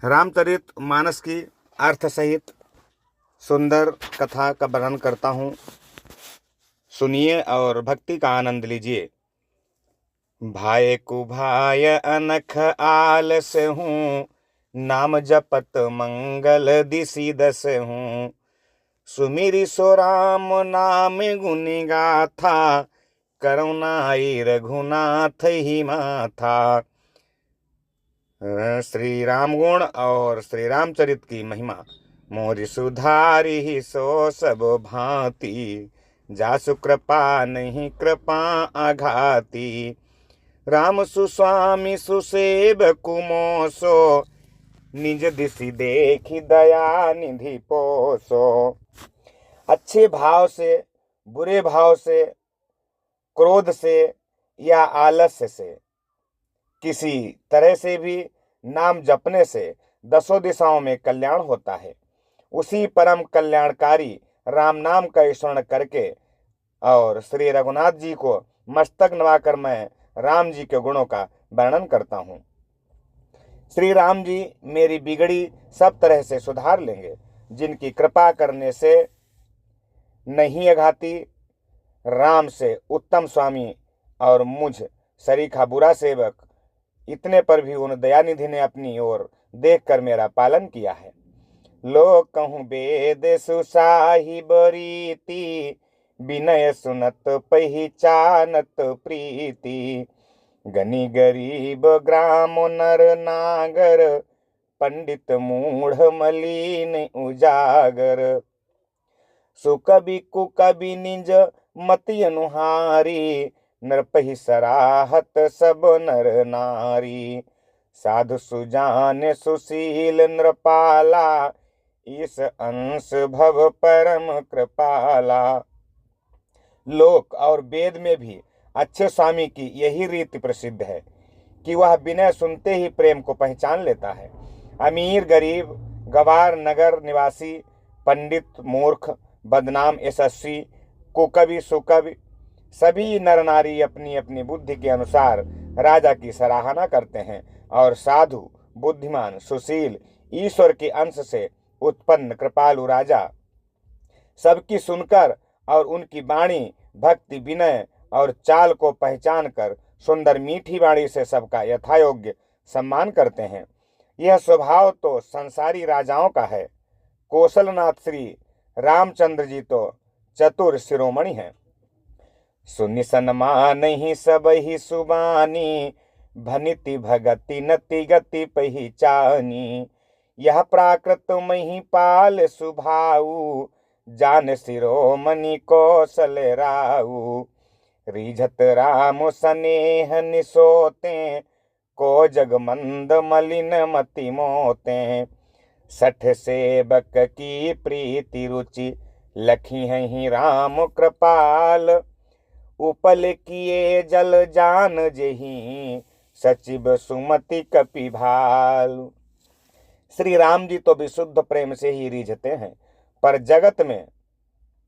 रामचरित मानस की अर्थ सहित सुंदर कथा का वर्णन करता हूँ। सुनिए और भक्ति का आनंद लीजिए। भाय कुभाय अनख आलस हूँ, नाम जपत मंगल दिसि दस हूँ। सुमिरि सो राम नाम गुनि गाथा, करुणाई रघुनाथ ही माथा। श्री राम गुण और श्री रामचरित की महिमा। मोरि सुधारी सो सब भांति, जासु कृपा नहीं कृपा आघाती। राम सुस्वामी सुसेवकु मोसो, निज दिसि देखि दया निधि पोसो। अच्छे भाव से, बुरे भाव से, क्रोध से या आलस्य से, किसी तरह से भी नाम जपने से दसों दिशाओं में कल्याण होता है। उसी परम कल्याणकारी राम नाम का स्मरण करके और श्री रघुनाथ जी को मस्तक नवाकर मैं राम जी के गुणों का वर्णन करता हूँ। श्री राम जी मेरी बिगड़ी सब तरह से सुधार लेंगे, जिनकी कृपा करने से नहीं अघाती। राम से उत्तम स्वामी और मुझ सरीखा बुरा सेवक, इतने पर भी उन दयानिधि ने अपनी ओर देखकर मेरा पालन किया है। लोक कहूँ वेद सुसाहिब रीति, विनय सुनत पहिचानत प्रीति। गनी गरीब ग्राम नर नागर, पंडित मूढ़ मलिन उजागर। सुकवि कुकवि निज मति अनुहारी, नृपहि सराहत सब नर नारी। साधु सुजान सुशील नृपाला, इस अंश भव परम कृपाला। लोक और वेद में भी अच्छे स्वामी की यही रीति प्रसिद्ध है कि वह विनय सुनते ही प्रेम को पहचान लेता है। अमीर गरीब, गवार नगर निवासी, पंडित मूर्ख, बदनाम यशस्वी, कुकवि सुकवि, सभी नर नारी अपनी अपनी बुद्धि के अनुसार राजा की सराहना करते हैं। और साधु, बुद्धिमान, सुशील, ईश्वर के अंश से उत्पन्न कृपालु राजा सबकी सुनकर और उनकी वाणी, भक्ति, विनय और चाल को पहचान कर सुंदर मीठी वाणी से सबका यथायोग्य सम्मान करते हैं। यह स्वभाव तो संसारी राजाओं का है। कौशलनाथ श्री रामचंद्र जी तो चतुर शिरोमणि हैं। सुनि सन्मानहि सबहि सुबानी, भनिति भगति नति गति पहिचानी। यह प्राकृत महिपाल सुभाऊ, जान शिरोमणि कौशल राऊ। रिझत राम सनेह निसोते, को जग मंद मलिन मति मोते। सठ सेवक की प्रीति रुचि, लखी हैं राम कृपाल। उपल किए जल जान जेहि, सचिव सुमति कपिभाल। श्री राम जी तो विशुद्ध प्रेम से ही रिझते हैं, पर जगत में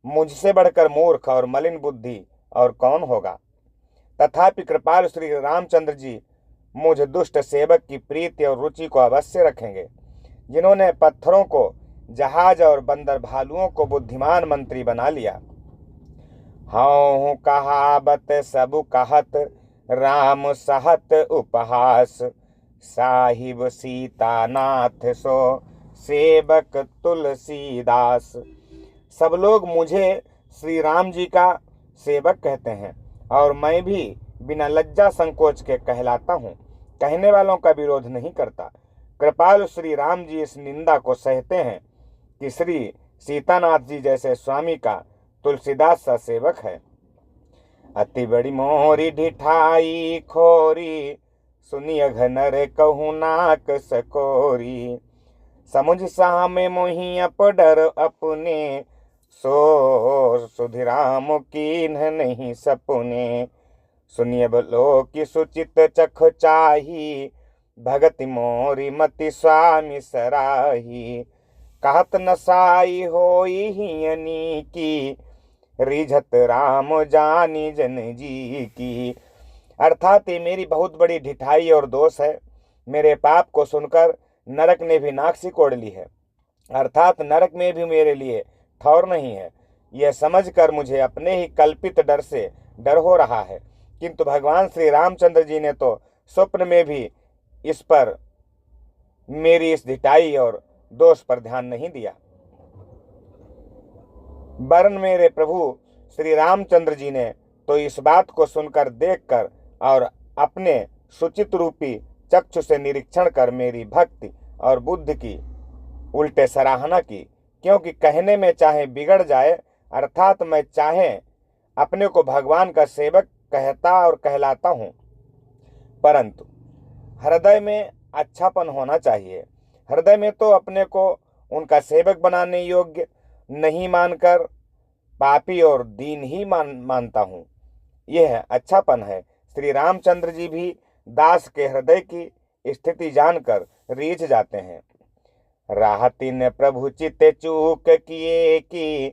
मुझसे बढ़कर मूर्ख और मलिन बुद्धि और कौन होगा। तथापि कृपाल श्री रामचंद्र जी मुझ दुष्ट सेवक की प्रीति और रुचि को अवश्य रखेंगे, जिन्होंने पत्थरों को जहाज और बंदर भालुओं को बुद्धिमान मंत्री बना लिया। हाँ कहावत सब कहत, राम सहत उपहास। साहिब सीतानाथ सो, सेवक तुलसीदास। सब लोग मुझे श्री राम जी का सेवक कहते हैं और मैं भी बिना लज्जा संकोच के कहलाता हूँ। कहने वालों का विरोध नहीं करता। कृपालु श्री राम जी इस निंदा को सहते हैं कि श्री सीतानाथ जी जैसे स्वामी का तुलसीदास सा सेवक है। अति बड़ी मोरी ढिठाई खोरी, सुनिय घनर कहूँ नाक सकोरी। समुझ सामे मोहि अपडर अपने, सो सुधिराम कीन्ह नहीं सपुने। सुनिय बलो की सुचित चख चाही, भगति मोरी मति स्वामी सराही। कहत नसाई होई हियनी की, रिझत राम जानी जन जी की। अर्थात ये मेरी बहुत बड़ी ढिठाई और दोष है। मेरे पाप को सुनकर नरक ने भी नाक सिकोड़ ली है, अर्थात नरक में भी मेरे लिए ठौर नहीं है। यह समझकर मुझे अपने ही कल्पित डर से डर हो रहा है, किंतु भगवान श्री रामचंद्र जी ने तो स्वप्न में भी इस पर मेरी इस ढिठाई और दोष पर ध्यान नहीं दिया। वरन मेरे प्रभु श्री रामचंद्र जी ने तो इस बात को सुनकर, देखकर और अपने सुचित रूपी चक्षु से निरीक्षण कर मेरी भक्ति और बुद्धि की उल्टे सराहना की, क्योंकि कहने में चाहे बिगड़ जाए, अर्थात मैं चाहे अपने को भगवान का सेवक कहता और कहलाता हूं, परंतु हृदय में अच्छापन होना चाहिए। हृदय में तो अपने को उनका सेवक बनाने योग्य नहीं मानकर पापी और दीन ही मानता हूँ। यह अच्छापन है। श्री रामचंद्र जी भी दास के हृदय की स्थिति जानकर रीझ जाते हैं। राहती ने प्रभु चित चूक किए की,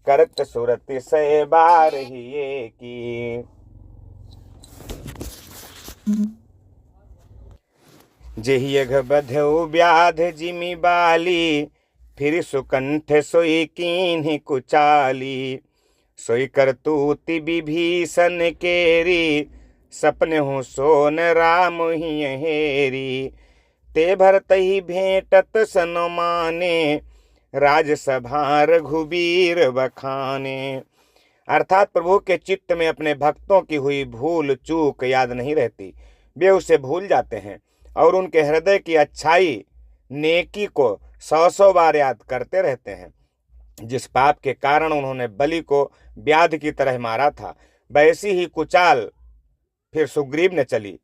करत सुरत से बार ही की। जेहि यघ बधउ व्याध जिमि बाली, फिर सुकंठ सोई कीन्हि कुचाली। सोई करतूति विभीषण केरी, सपने हूँ सोन राम ही हेरी। ते भरत ही भेंटत सनमाने, राजसभा रघुबीर बखाने। अर्थात प्रभु के चित्त में अपने भक्तों की हुई भूल चूक याद नहीं रहती, वे उसे भूल जाते हैं और उनके हृदय की अच्छाई नेकी को 100 बार याद करते रहते हैं। जिस पाप के कारण उन्होंने बलि को व्याध की तरह मारा था, वैसी ही कुचाल फिर सुग्रीव ने चली,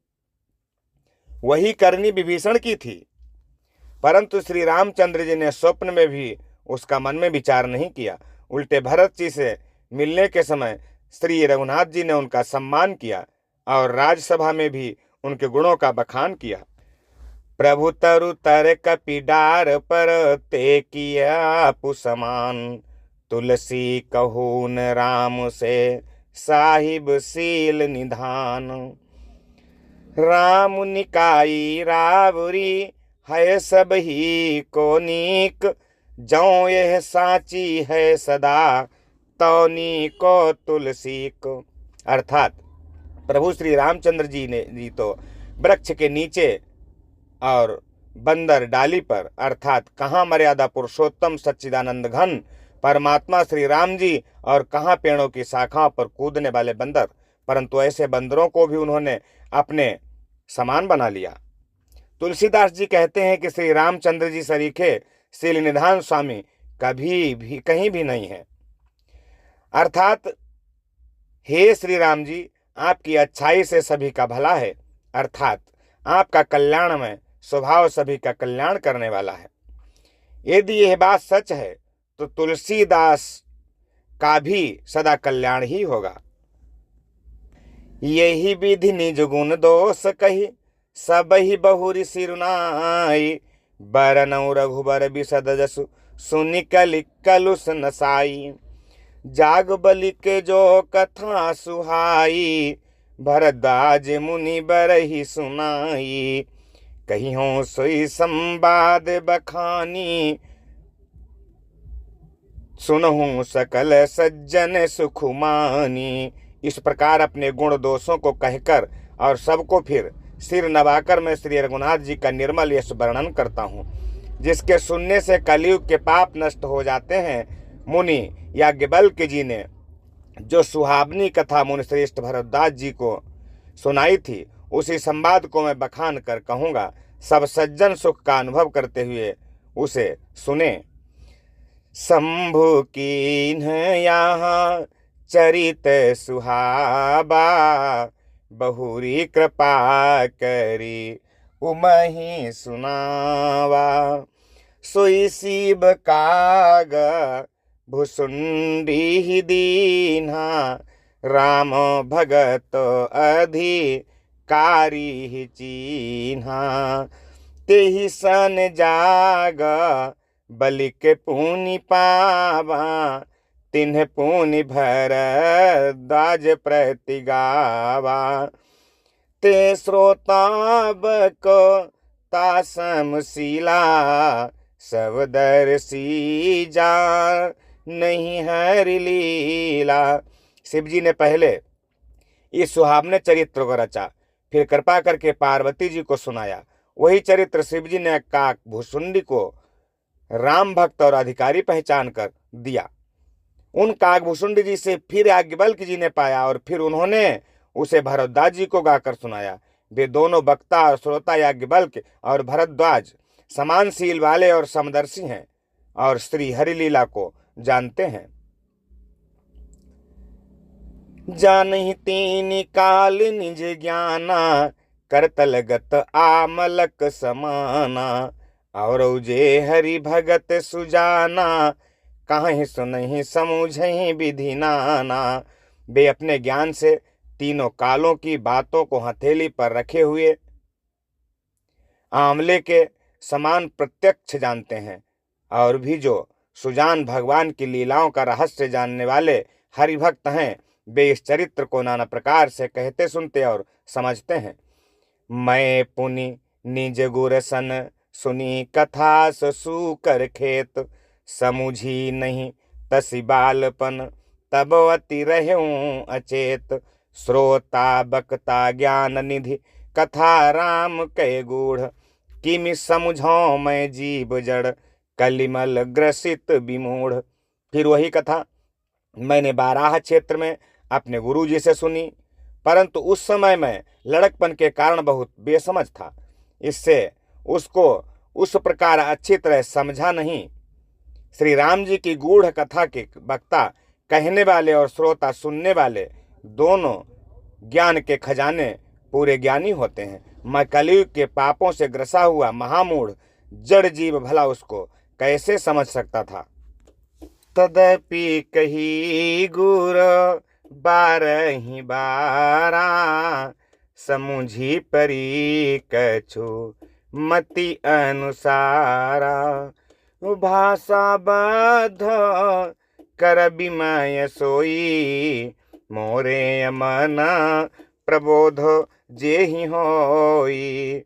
वही करनी विभीषण की थी। परंतु श्री रामचंद्र जी ने स्वप्न में भी उसका मन में विचार नहीं किया। उल्टे भरत जी से मिलने के समय श्री रघुनाथ जी ने उनका सम्मान किया और राजसभा में भी उनके गुणों का बखान किया। प्रभु तरु तर कपिडार पर, ते किया पुसमान। तुलसी कहून राम से, साहिब सील निधान। राम निकाई रावरी, है सब ही को नीक। जौ यह साची है सदा, तौनी को तुलसी को। अर्थात प्रभु श्री रामचंद्र जी तो वृक्ष के नीचे और बंदर डाली पर, अर्थात कहाँ मर्यादा पुरुषोत्तम सच्चिदानंद घन परमात्मा श्री राम जी और कहाँ पेड़ों की शाखाओं पर कूदने वाले बंदर, परंतु ऐसे बंदरों को भी उन्होंने अपने समान बना लिया। तुलसीदास जी कहते हैं कि श्री रामचंद्र जी सरीखे शील निधान स्वामी कभी भी कहीं भी नहीं है। अर्थात हे श्री राम जी, आपकी अच्छाई से सभी का भला है, अर्थात आपका कल्याणमय स्वभाव सभी का कल्याण करने वाला है। यदि यह बात सच है तो तुलसीदास का भी सदा कल्याण ही होगा। यही विधि निज गुण दोष कही, सब ही बहुरी सिरुनाई। बरनौ रघुबर बिसद जसु, सुनि कलि कलुष नसाई। जाग बलि के जो कथा सुहाई, भरद्वाज मुनि बरहि सुनाई। कहीं हो सोई संवाद बखानी, सुनहु सकल सज्जन सुखुमानी। इस प्रकार अपने गुण दोषों को कहकर और सबको फिर सिर नवाकर मैं श्री रघुनाथ जी का निर्मल यश वर्णन करता हूँ, जिसके सुनने से कलयुग के पाप नष्ट हो जाते हैं। मुनि याज्ञवल्क्य जी ने जो सुहावनी कथा मुनि श्रेष्ठ भरद्वाज जी को सुनाई थी, उसी संवाद को मैं बखान कर कहूँगा। सब सज्जन सुख का अनुभव करते हुए उसे सुने। शंभु कीन्ह यहाँ चरित सुहाबा, बहुरी कृपा करी उमहि सुनावा। सोई सीब काग भुसुंडी दीन्हा, राम भगत अधिकारी चीन्हा। तेहि सन जाग बलि के पुनि पावा, तिन्ह पुनि भरद्वाज प्रति गावा। ते श्रोताब को भक्ता समशीला, सब दर्शी जा नहीं हरि लीला। शिव जी ने पहले इस सुहावने चरित्र को रचा, फिर कृपा करके पार्वती जी को सुनाया। वही चरित्र शिव जी ने काक भुसुंडी को राम भक्त और अधिकारी पहचान कर दिया। उन काकभूषुंडी जी से फिर याज्ञवल्क्य जी ने पाया और फिर उन्होंने उसे भरद्वाज जी को गाकर सुनाया। वे दोनों वक्ता और श्रोता याज्ञवल्क्य और भरद्वाज समानशील वाले और समदर्शी हैं और श्री हरिलीला को जानते हैं। जानहि तीन काल निज ज्ञाना, करतलगत आमलक समाना। और जे हरि भगत सुजाना, काहे सुनहि समझहि विधि नाना। वे अपने ज्ञान से तीनों कालों की बातों को हथेली पर रखे हुए आंवले के समान प्रत्यक्ष जानते हैं, और भी जो सुजान भगवान की लीलाओं का रहस्य जानने वाले हरिभक्त हैं, वे इस चरित्र को नाना प्रकार से कहते सुनते और समझते हैं। मैं पुनि निज गुर सन, सुनी कथा ससु कर खेत। समुझी नहीं तसी बालपन, तब अति रहूं अचेत। श्रोता बक्ता ज्ञान निधि, कथा राम कै गूढ़। किमि समझो मैं जीव जड़, कलिमल ग्रसित विमूढ़। फिर वही कथा मैंने बाराह क्षेत्र में अपने गुरु जी से सुनी, परंतु उस समय मैं लड़कपन के कारण बहुत बेसमझ था, इससे उसको उस प्रकार अच्छी तरह समझा नहीं। श्री राम जी की गूढ़ कथा के वक्ता कहने वाले और श्रोता सुनने वाले दोनों ज्ञान के खजाने पूरे ज्ञानी होते हैं। मैं कलयुग के पापों से ग्रसा हुआ महामूढ़ जड़ जीव भला उसको कैसे समझ सकता था। तदपि कही गुर बारहि बारा, समुझी परी कछु मति अनुसारा। भाषा बद्ध कर विमय सोई, मोरे मन प्रबोध जेहि होई।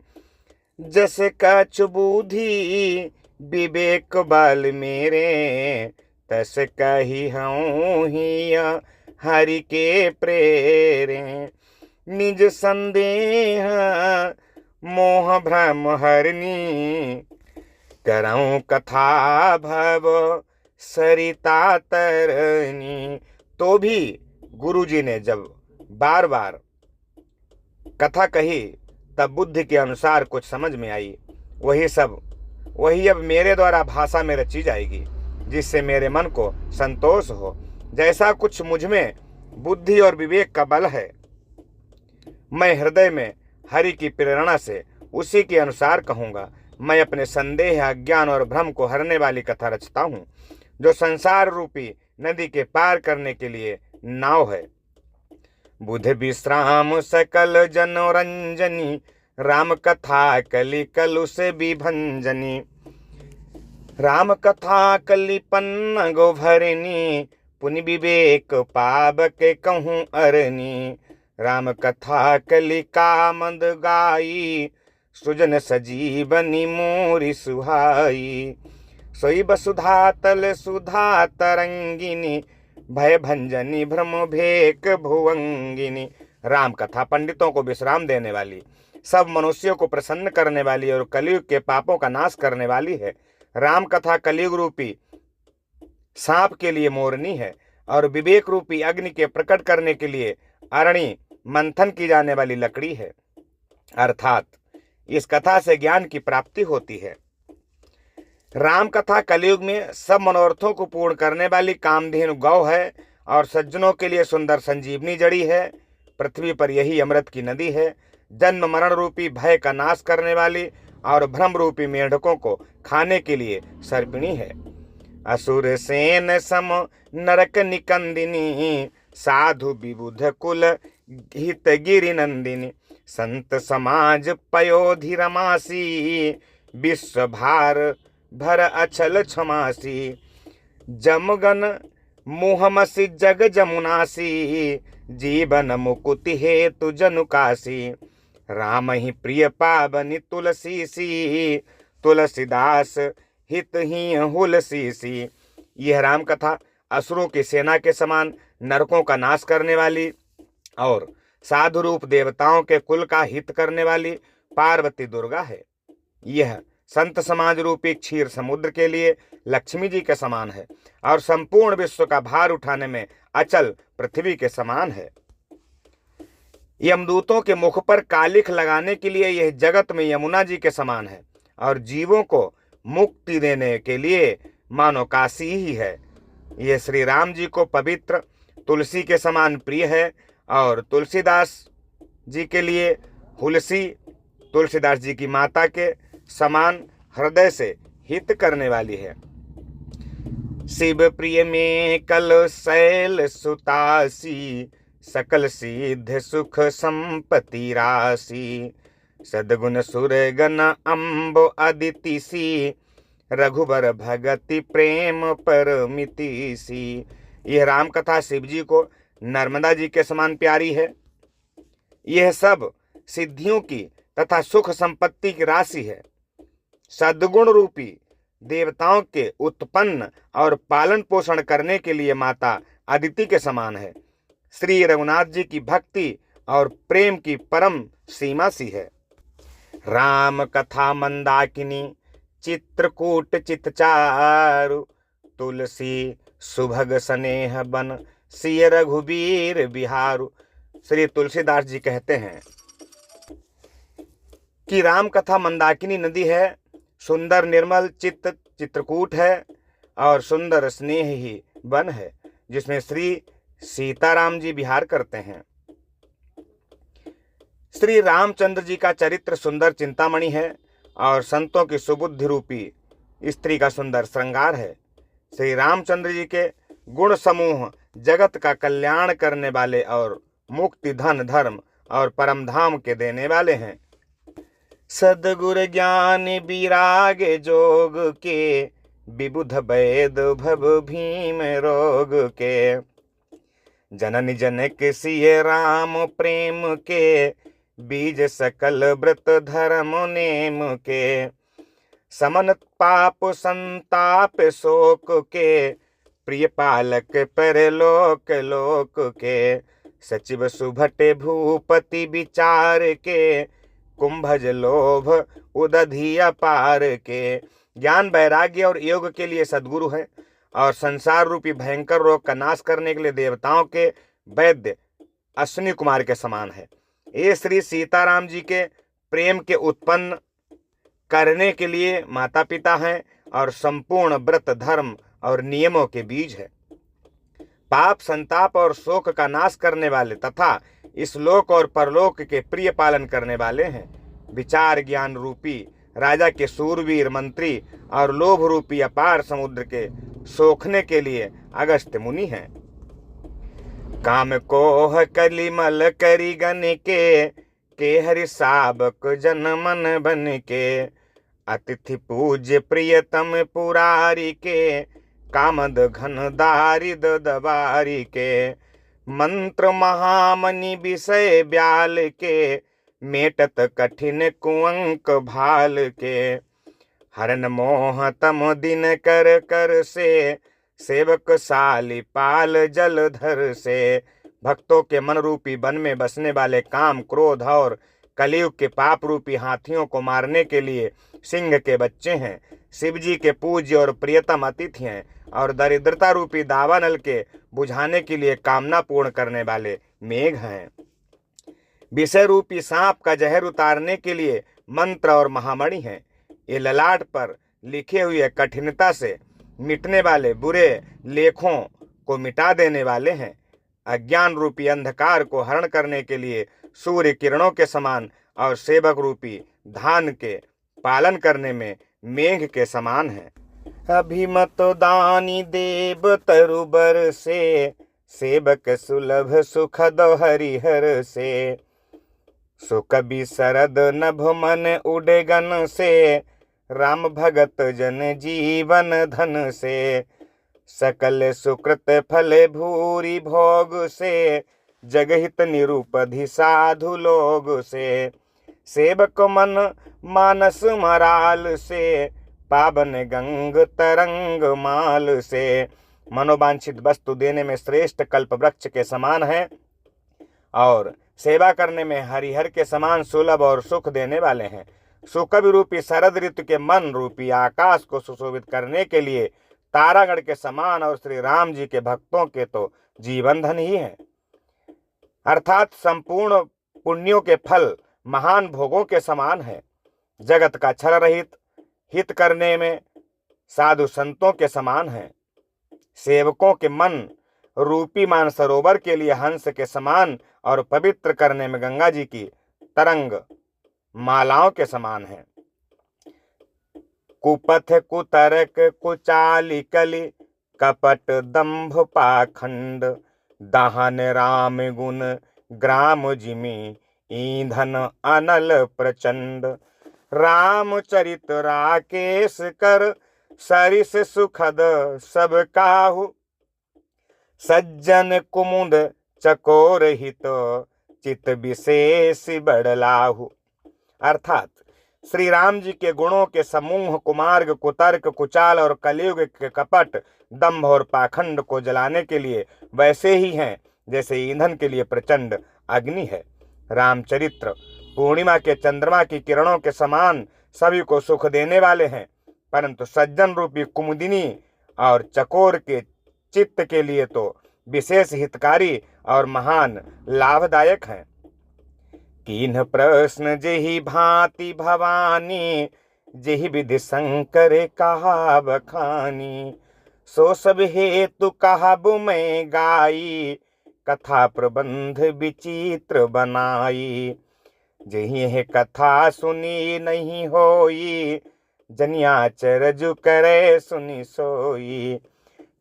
जस कछु बुद्धि विवेक बल मेरे, तस कही हूँ ही हरि के प्रेरे। निज संदेह मोह भ्रम हरनी, करऊं कथा भव सरिता तरनी। तो भी गुरुजी ने जब बार बार कथा कही तब बुद्धि के अनुसार कुछ समझ में आई। वही अब मेरे द्वारा भाषा में रची जाएगी, जिससे मेरे मन को संतोष हो। जैसा कुछ मुझ में बुद्धि और विवेक का बल है, मैं हृदय में हरि की प्रेरणा से उसी के अनुसार कहूँगा। मैं अपने संदेह, अज्ञान और भ्रम को हरने वाली कथा रचता हूँ, जो संसार रूपी नदी के पार करने के लिए नाव है। बुध विश्राम सकल जनोरंजनी, राम कथा कलि कलुष विभंजनी। राम कथा कलि पन्न गो भरनी, पुनि विवेक पावक कहूँ अरनी। राम कथा कलि कामद गाई, सृजन सजीवनी मोरी सुहाई। सोई बसुधा तल सुधा तरंगिनी, भय भंजनी भ्रम भेक भुवंगिनी। राम कथा पंडितों को विश्राम देने वाली, सब मनुष्यों को प्रसन्न करने वाली और कलयुग के पापों का नाश करने वाली है। राम कथा कलयुग रूपी सांप के लिए मोरनी है और विवेक रूपी अग्नि के प्रकट करने के लिए अरणी मंथन की जाने वाली लकड़ी है। अर्थात इस कथा से ज्ञान की प्राप्ति होती है। राम कथा कलयुग में सब मनोरथों को पूर्ण करने वाली कामधेनु गौ है और सज्जनों के लिए सुंदर संजीवनी जड़ी है। पृथ्वी पर यही अमृत की नदी है। जन्म मरण रूपी भय का नाश करने वाली और भ्रम रूपी मेढकों को खाने के लिए सर्पिणी है। असुर सेन सम नरक निकंदिनी, साधु विबुध कुल हित गिरि नंदिनी। संत समाज पयोधि रमासी, विश्व भार भर अचल क्षमासी। जमगन मुहमसी जग जमुनासी, जीवन मुकुति हेतु जनुकासी। राम ही प्रिय पावनि तुलसी सी, तुलसीदास हित ही हुलसी सी। यह राम कथा असुरों की सेना के समान नरकों का नाश करने वाली और साधु रूप देवताओं के कुल का हित करने वाली पार्वती दुर्गा है। यह संत समाज रूपी क्षीर समुद्र के लिए लक्ष्मी जी के समान है और संपूर्ण विश्व का भार उठाने में अचल पृथ्वी के समान है। यमदूतों के मुख पर कालिख लगाने के लिए यह जगत में यमुना जी के समान है और जीवों को मुक्ति देने के लिए मानो काशी ही है। यह श्री राम जी को पवित्र तुलसी के समान प्रिय है और तुलसीदास जी के लिए हुलसी तुलसीदास जी की माता के समान हृदय से हित करने वाली है। शिव प्रिय में कल शैल सुतासी, सकल सिद्ध सुख संपत्ति राशि। सदगुण सुर गण अम्ब अदिति सी, रघुबर भगति प्रेम परमिति सी। यह राम कथा शिव जी को नर्मदा जी के समान प्यारी है। यह सब सिद्धियों की तथा सुख संपत्ति की राशि है। सद्गुण रूपी देवताओं के उत्पन्न और पालन पोषण करने के लिए माता अदिति के समान है। श्री रघुनाथ जी की भक्ति और प्रेम की परम सीमा सी है। राम कथा मंदाकिनी चित्रकूट चितचारु, तुलसी सुभग स्नेह बन सिय रघुबीर बिहारु। श्री तुलसीदास जी कहते हैं कि राम कथा मंदाकिनी नदी है, सुंदर निर्मल चित्त चित्रकूट है और सुंदर स्नेह ही वन है जिसमें श्री सीताराम जी विहार करते हैं। श्री रामचंद्र जी का चरित्र सुंदर चिंतामणि है और संतों की सुबुद्धि रूपी स्त्री का सुंदर श्रृंगार है। श्री रामचंद्र जी के गुण समूह जगत का कल्याण करने वाले और मुक्ति धन धर्म और परम धाम के देने वाले हैं। सदगुर ज्ञान विराग जोग के, विबुध वैद भव भीम रोग के। जननी जनक सिय राम प्रेम के, बीज सकल व्रत धर्म नेम के। समन पाप संताप शोक के, प्रिय पालक परलोक लोक के। सचिव सुभटे भूपति विचार के, कुंभज लोभ उदधि अपार के। ज्ञान वैराग्य और योग के लिए सद्गुरु है और संसार रूपी भयंकर रोग का नाश करने के लिए देवताओं के वैद्य अश्विनी कुमार के समान है। ये श्री सीताराम जी के प्रेम के उत्पन्न करने के लिए माता पिता हैं और संपूर्ण व्रत धर्म और नियमों के बीज है। पाप संताप और शोक का नाश करने वाले तथा इस लोक और परलोक के प्रिय पालन करने वाले हैं। विचार ज्ञान रूपी राजा के सूरवीर मंत्री और लोभ रूपी अपार समुद्र के सोखने के लिए अगस्त्य मुनि हैं। काम कोह कलिमल करी गन के हरि साबक जन मन बन के। अतिथि पूज्य प्रियतम पुरारी के, कामद घन दारिद दबारी के। मंत्र महामनि विषय ब्याल के, मेटत कठिन कुअंक भाल के। हरन मोह तम दिन कर कर से, सेवक साली पाल जलधर से। भक्तों के मन रूपी वन में बसने वाले काम क्रोध और कलयुग के पाप रूपी हाथियों को मारने के लिए सिंह के बच्चे हैं। शिव जी के पूज्य और प्रियतम अतिथि हैं और दरिद्रता रूपी दावानल के बुझाने के लिए कामना पूर्ण करने वाले मेघ हैं। विषय रूपी सांप का जहर उतारने के लिए मंत्र और महामणि हैं। ये ललाट पर लिखे हुए कठिनता से मिटने वाले बुरे लेखों को मिटा देने वाले हैं। अज्ञान रूपी अंधकार को हरण करने के लिए सूर्य किरणों के समान और सेवक रूपी धान के पालन करने में मेघ के समान है। अभिमत दानी देव तरुबर से, सेवक सुलभ सुखद हरिहर से। सुकबि सरद नभ मन उड़े गन से, राम भगत जन जीवन धन से। सकल सुकृत फल भूरी भोग से, जगहित निरूपधि साधु लोग से। सेवक मन मानस मराल से, पावन गंग तरंग माल से। मनोवांछित वस्तु देने में श्रेष्ठ कल्प वृक्ष के समान है और सेवा करने में हरिहर के समान सुलभ और सुख देने वाले हैं। सुकवि रूपी शरद ऋतु के मन रूपी आकाश को सुशोभित करने के लिए तारागण के समान और श्री राम जी के भक्तों के तो जीवन धन ही है। अर्थात संपूर्ण पुण्यों के फल महान भोगों के समान है। जगत का छल रहित हित करने में साधु संतों के समान है। सेवकों के मन रूपी मानसरोवर के लिए हंस के समान और पवित्र करने में गंगा जी की तरंग मालाओं के समान है। कुपथ कुतर्क कुचाली कली, कपट दंभ पाखंड, दाहन राम गुण ग्राम जिमी, ईंधन अनल प्रचंड। रामचरित राकेश कर, सरिस सुखद सब काहू, सज्जन कुमुद चकोर हित, चित विशेष बड़लाहु। अर्थात श्री राम जी के गुणों के समूह कुमार्ग कुतर्क कुचाल और कलयुग के कपट दंभ और पाखंड को जलाने के लिए वैसे ही हैं जैसे ईंधन के लिए प्रचंड अग्नि है। रामचरित्र पूर्णिमा के चंद्रमा की किरणों के समान सभी को सुख देने वाले हैं, परंतु सज्जन रूपी कुमुदिनी और चकोर के चित्त के लिए तो विशेष हितकारी और महान लाभदायक हैं। कीन्ह प्रश्न जेहि भांति भवानी, जेहि विधि शंकर कहा बखानी। सो सब हेतु कहबु मैं गाई, कथा प्रबंध विचित्र बनाई। जेहि है कथा सुनी नहीं होई, जनिया चरजु करे सुनी सोई।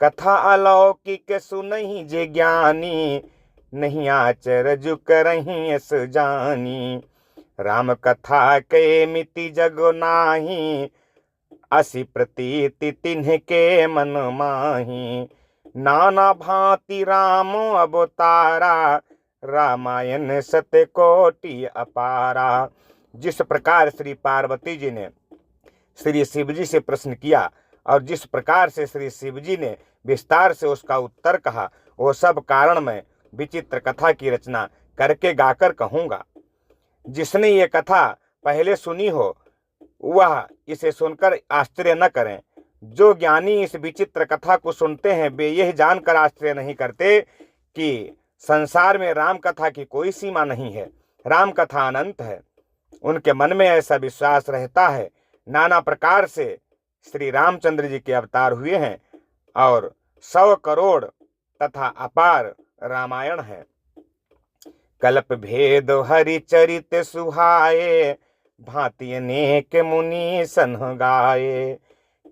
कथा अलौकिक सुनहि जे ज्ञानी, नहीं आचरजु करहि अस जानी। राम कथा के मिति जग नाही, असि प्रतीति तिन्ह के मन माही। नाना भांति राम अवतारा, रामायण सत्य कोटि अपारा। जिस प्रकार श्री पार्वती जी ने श्री शिव जी से प्रश्न किया और जिस प्रकार से श्री शिव जी ने विस्तार से उसका उत्तर कहा, वो सब कारण मैं विचित्र कथा की रचना करके गाकर कहूँगा। जिसने ये कथा पहले सुनी हो वह इसे सुनकर आश्चर्य न करें। जो ज्ञानी इस विचित्र कथा को सुनते हैं वे यह जानकर आश्चर्य नहीं करते कि संसार में राम कथा की कोई सीमा नहीं है, राम कथा अनंत है। उनके मन में ऐसा विश्वास रहता है। नाना प्रकार से श्री रामचंद्र जी के अवतार हुए हैं और 100 करोड़ तथा अपार रामायण है। कल्प भेद हरि चरित सुहाए, भांति अनेक मुनि सन्ह गाये।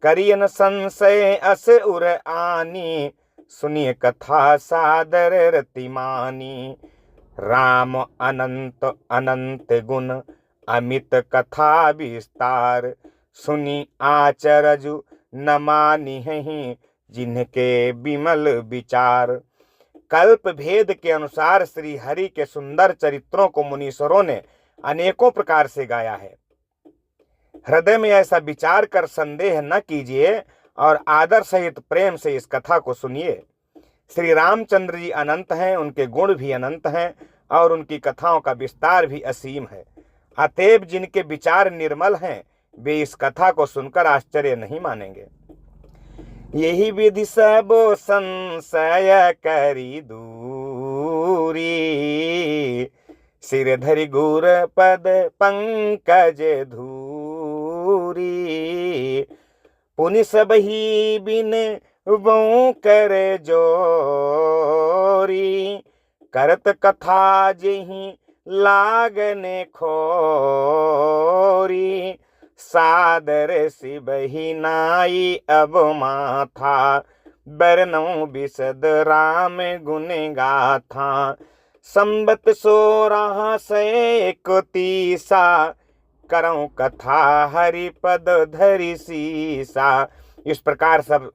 करियन संशय अस उर आनी, सुनिय कथा सादर रतिमानी। राम अनंत अनंत गुण, अमित कथा विस्तार। सुनी आचरजु न मानिहि, जिनके विमल विचार। कल्प भेद के अनुसार श्री हरि के सुंदर चरित्रों को मुनीश्वरों ने अनेकों प्रकार से गाया है। हृदय में ऐसा विचार कर संदेह न कीजिए और आदर सहित प्रेम से इस कथा को सुनिए। श्री रामचंद्र जी अनंत हैं, उनके गुण भी अनंत हैं और उनकी कथाओं का विस्तार भी असीम है। अतएव जिनके विचार निर्मल हैं वे इस कथा को सुनकर आश्चर्य नहीं मानेंगे। यही विधि सब संशय करी दूरी, सिर धरि गुर पद पंकज धूरी। पुनि सब ही बिन वो कर जोरी, करत कथा जेहि लागने खोरी। सादर सिबहि नाई अब माथा, बरनौ बिसद राम गुण गाथा। संबत 1631, करऊं कथा हरि पद धरि सीसा। इस प्रकार सब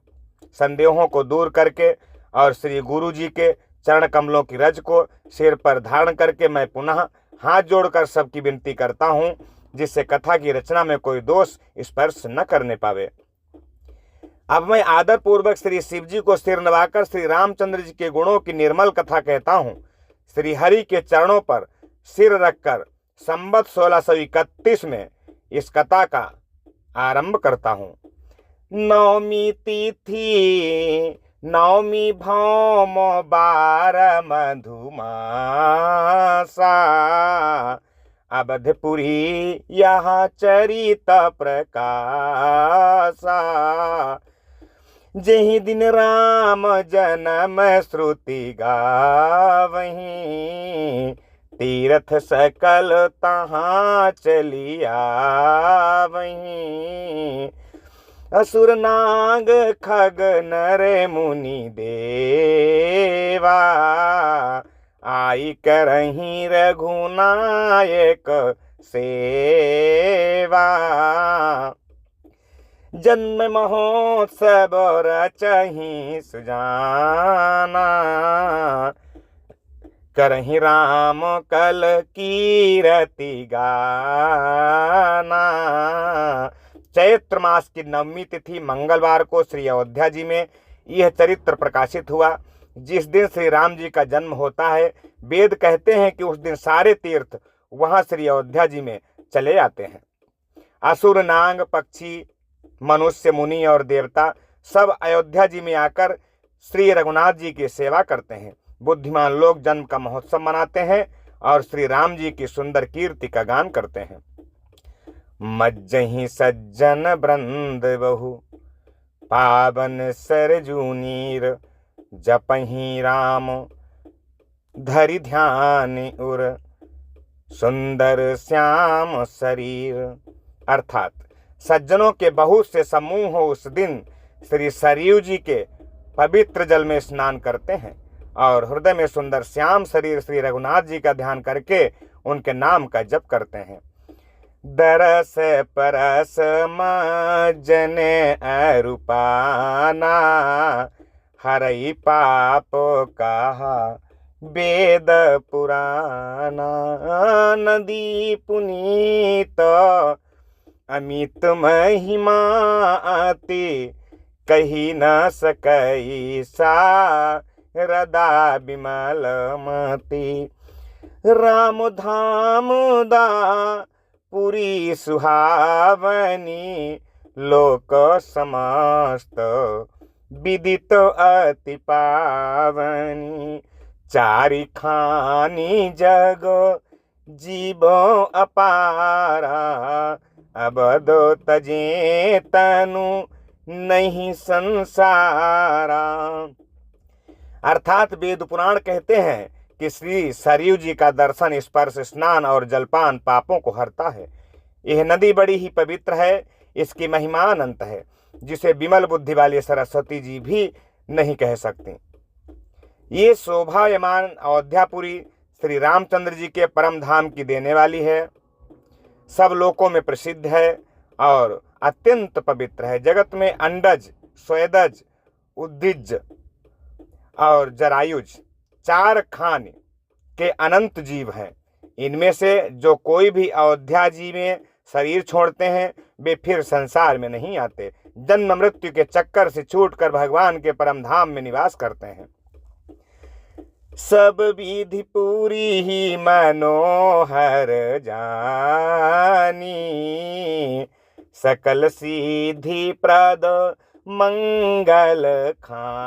संदेहों को दूर करके और श्री गुरु जी के चरण कमलों की रज को सिर पर धारण करके मैं पुनः हाथ जोड़कर सबकी विनती करता हूँ, जिससे कथा की रचना में कोई दोष स्पर्श न करने पावे। अब मैं आदर पूर्वक श्री शिव जी को सिर नवाकर श्री रामचंद्र जी के गुणों की निर्मल कथा कहता हूँ। श्री हरि के चरणों पर सिर रखकर संवत 1631 में इस कथा का आरंभ करता हूँ। नवमी तिथि नवमी भौम 12 मधुमासा, अवधपुरी यहाँ चरित प्रकाशा। जेहि दिन राम जन्म श्रुति गावहीं, तीर्थ सकल तहाँ चलिया वहीं। असुर नाग खग नर मुनि देवा, आई करहीं रघुनायक सेवा। जन्म महोत्सव रचहीं सुजाना, करहीं राम कल कीरति गाना। चैत्र मास की नवमी तिथि मंगलवार को श्री अयोध्या जी में यह चरित्र प्रकाशित हुआ। जिस दिन श्री राम जी का जन्म होता है, वेद कहते हैं कि उस दिन सारे तीर्थ वहां श्री अयोध्या जी में चले जाते हैं। असुर नाग पक्षी मनुष्य मुनि और देवता सब अयोध्या जी में आकर श्री रघुनाथ जी की सेवा करते हैं। बुद्धिमान लोग जन्म का महोत्सव मनाते हैं और श्री राम जी की सुंदर कीर्ति का गान करते हैं। मज्जहि सज्जन वृंद बहु पावन सरजूनीर, जपहि राम धरि ध्यान उर, सुंदर श्याम शरीर। अर्थात सज्जनों के बहुत से समूह हो उस दिन श्री सरयू जी के पवित्र जल में स्नान करते हैं और हृदय में सुंदर श्याम शरीर श्री रघुनाथ जी का ध्यान करके उनके नाम का जप करते हैं। दरस परस मजने अरूपाना, हरई पाप कहा वेद पुराना। नदी पुनीत अमित महिमा आती, कही न सकई शारदा विमल मती। राम धाम दा पुरी सुहावनी, लोक समस्त विदित अति पावनी। चारि खानी जग जीव अपारा, अबद तजे तनु नहीं संसारा। अर्थात वेद पुराण कहते हैं कि श्री सरयू जी का दर्शन, स्पर्श, स्नान और जलपान पापों को हरता है। यह नदी बड़ी ही पवित्र है, इसकी महिमा अनंत है, जिसे विमल बुद्धि वाली सरस्वती जी भी नहीं कह सकती। ये शोभायमान अयोध्यापुरी श्री रामचंद्र जी के परम धाम की देने वाली है, सब लोकों में प्रसिद्ध है और अत्यंत पवित्र है। जगत में अंडज, स्वेदज, उद्दिज और जरायुज 4 खान के अनंत जीव हैं। इनमें से जो कोई भी अयोध्या जी में शरीर छोड़ते हैं, वे फिर संसार में नहीं आते, जन्म मृत्यु के चक्कर से छूटकर भगवान के परम धाम में निवास करते हैं। सब विधि पूरी ही मनोहर जानी, सकल सिद्धि प्रद मंगल खानी।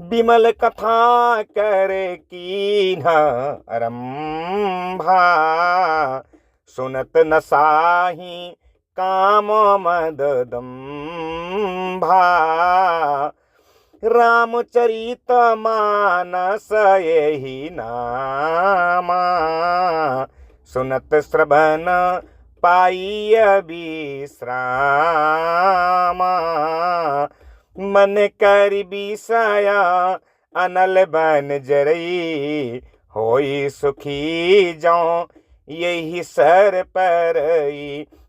विमल कथा करे कीन्ह आरंभा, सुनत न साही काम मद दंभा। रामचरित मानस यही नामा, सुनत श्रवण पाई विश्रामा। मन कर विषया अनल बन जरई, होई सुखी जाऊं यही सर पर।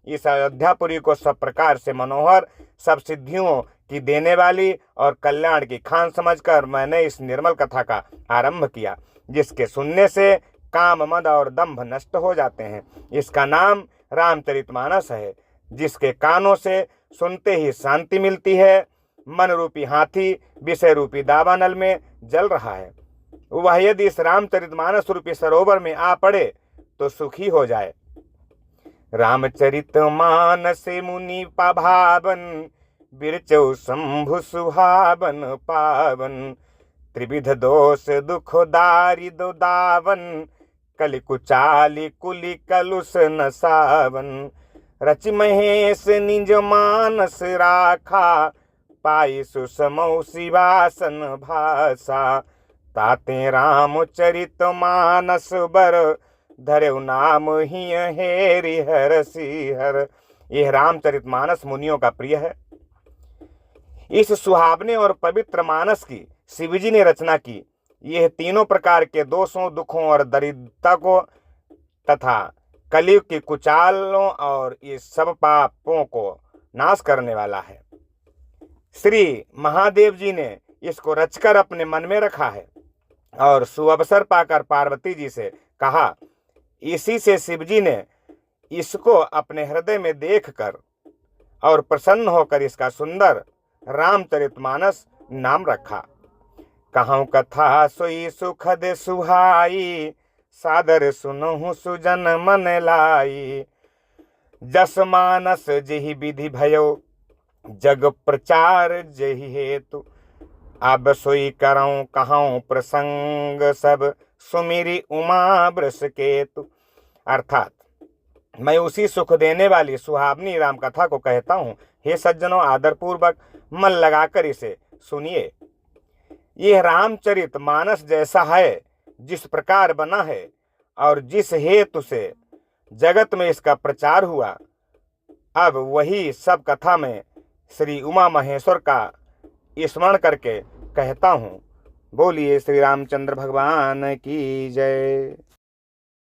इस अयोध्यापुरी को सब प्रकार से मनोहर, सब सिद्धियों की देने वाली और कल्याण की खान समझकर मैंने इस निर्मल कथा का आरंभ किया। जिसके सुनने से काम, मद और दंभ नष्ट हो जाते हैं। इसका नाम रामचरितमानस है, जिसके कानों से सुनते ही शांति मिलती है। मन रूपी हाथी विषय रूपी दावानल में जल रहा है, वह यदि इस रामचरितमानस रूपी सरोवर में आ पड़े तो सुखी हो जाए। रामचरितमानस मुनि पाभावन, बिरचौ शंभु सुहावन पावन। त्रिविध दोष दुख दारिदो दावन, कलि कुचाली कुलि कलुष न सावन। रचि महेश निज मानस राखा, पाई सुसमौ शिवासन भाषा। ताते रामचरित मानस बर, धरेउ नाम ही हेरि हर सिहर। यह रामचरित मानस मुनियों का प्रिय है। इस सुहावने और पवित्र मानस की शिवजी ने रचना की। यह तीनों प्रकार के दोषों, दुखों और दरिद्रता को तथा कलयुग की कुचालों और ये सब पापों को नाश करने वाला है। श्री महादेव जी ने इसको रचकर अपने मन में रखा है और सुअवसर पाकर पार्वती जी से कहा। इसी से शिवजी ने इसको अपने हृदय में देखकर और प्रसन्न होकर इसका सुंदर रामचरितमानस नाम रखा। कहूँ कथा सोई सुखद सुहाई, सादर सुनहु सुजन मन लाई। जस मानस जहि विधि भयो, जग प्रचार जहि हेतु। अब सोई करऊं कहूँ प्रसंग, सब सुमिरी उमा वृष केतु। अर्थात मैं उसी सुख देने वाली सुहावनी राम कथा को कहता हूँ। हे सज्जनों, आदरपूर्वक मन लगाकर इसे सुनिए। यह रामचरित मानस जैसा है, जिस प्रकार बना है और जिस हेतु से जगत में इसका प्रचार हुआ, अब वही सब कथा में श्री उमा महेश्वर का स्मरण करके कहता हूँ। बोलिए श्री रामचंद्र भगवान की जय।